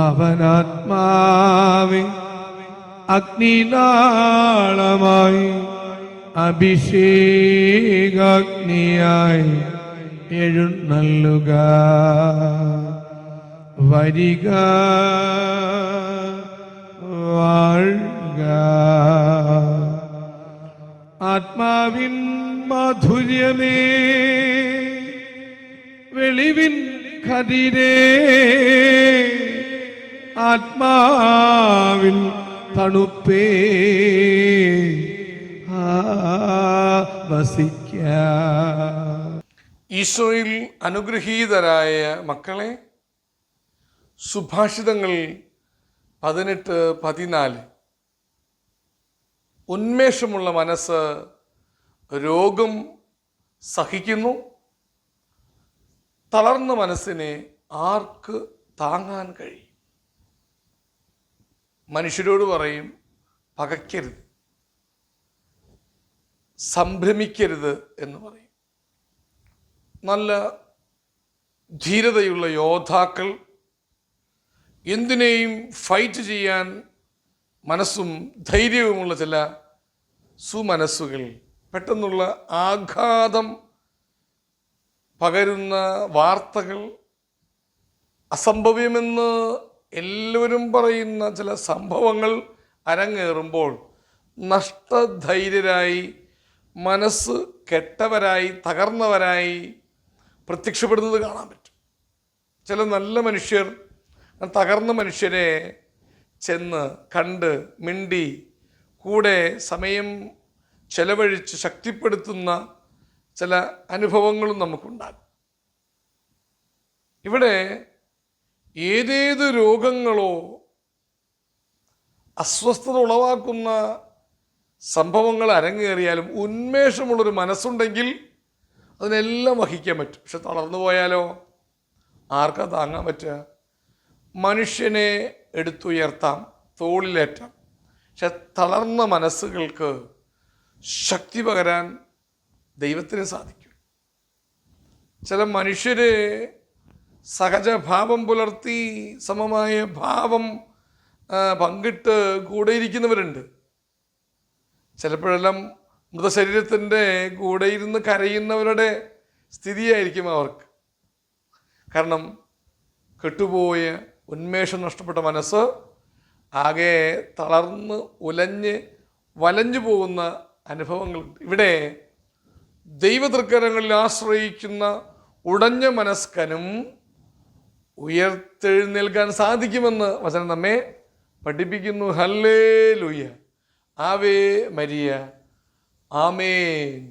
അവനാത്മാവെ അഗ്നിനാളമായി അഭിഷേകാഗ്നിയായി എഴുന്നള്ളുക. വരിക, വാഴുക. ആത്മാവിൻ മാധുര്യമേ, വെളിവിൻ കതിരേ, ആത്മാവിൻ തണുപ്പേ, വസിക്ക. ഈശോയിൽ അനുഗ്രഹീതരായ മക്കളെ, സുഭാഷിതങ്ങൾ 18:14 ഉന്മേഷമുള്ള മനസ്സ് രോഗം സഹിക്കുന്നു, തളർന്ന മനസ്സിനെ ആർക്ക് താങ്ങാൻ കഴിയും? മനുഷ്യരോട് പറയും, പകയ്ക്കരുത്, സംഭ്രമിക്കരുത് എന്ന് പറയും. നല്ല ധീരതയുള്ള യോദ്ധാക്കൾ, എന്തിനേയും ഫൈറ്റ് ചെയ്യാൻ മനസ്സും ധൈര്യവുമുള്ള ചില സുമനസ്സുകൾ പെട്ടെന്നുള്ള ആഘാതം പകരുന്ന വാർത്തകൾ, അസംഭവ്യമെന്ന് എല്ലാവരും പറയുന്ന ചില സംഭവങ്ങൾ അരങ്ങേറുമ്പോൾ നഷ്ടധൈര്യരായി, മനസ്സ് കെട്ടവരായി, തകർന്നവരായി പ്രത്യക്ഷപ്പെടുന്നത് കാണാൻ പറ്റും. ചില നല്ല മനുഷ്യർ തകർന്ന മനുഷ്യരെ ചെന്ന് കണ്ട് മിണ്ടി കൂടെ സമയം ചെലവഴിച്ച് ശക്തിപ്പെടുത്തുന്ന ചില അനുഭവങ്ങളും നമുക്കുണ്ടാകും. ഇവിടെ ഏതേത് രോഗങ്ങളോ അസ്വസ്ഥത ഉളവാക്കുന്ന സംഭവങ്ങൾ അരങ്ങേറിയാലും ഉന്മേഷമുള്ളൊരു മനസ്സുണ്ടെങ്കിൽ അതിനെല്ലാം വഹിക്കാൻ പറ്റും. പക്ഷെ തളർന്നു പോയാലോ ആർക്കാ താങ്ങാൻ പറ്റുക? മനുഷ്യനെ എടുത്തുയർത്താം, തോളിലേറ്റാം, പക്ഷെ തളർന്ന മനസ്സുകൾക്ക് ശക്തി പകരാൻ ദൈവത്തിന് സാധിക്കും. ചില മനുഷ്യര് സഹജഭാവം പുലർത്തി സമമായ ഭാവം പങ്കിട്ട് കൂടെ ഇരിക്കുന്നവരുണ്ട്. ചിലപ്പോഴെല്ലാം മൃതശരീരത്തിൻ്റെ കൂടെ ഇരുന്ന് കരയുന്നവരുടെ സ്ഥിതിയായിരിക്കും അവർക്ക്. കാരണം കെട്ടുപോയ, ഉന്മേഷം നഷ്ടപ്പെട്ട മനസ്സ് ആകെ തളർന്ന് ഉലഞ്ഞ് വലഞ്ഞു പോകുന്ന അനുഭവങ്ങളുണ്ട്. ഇവിടെ ദൈവതൃക്കരങ്ങളിൽ ആശ്രയിക്കുന്ന ഉടഞ്ഞ മനസ്കനും ഉയർത്തെഴുന്നേൽക്കാൻ സാധിക്കുമെന്ന് വചനം നമ്മെ പഠിപ്പിക്കുന്നു. ഹല്ലേലൂയ, ആവേ മരിയ, ആമേൻ.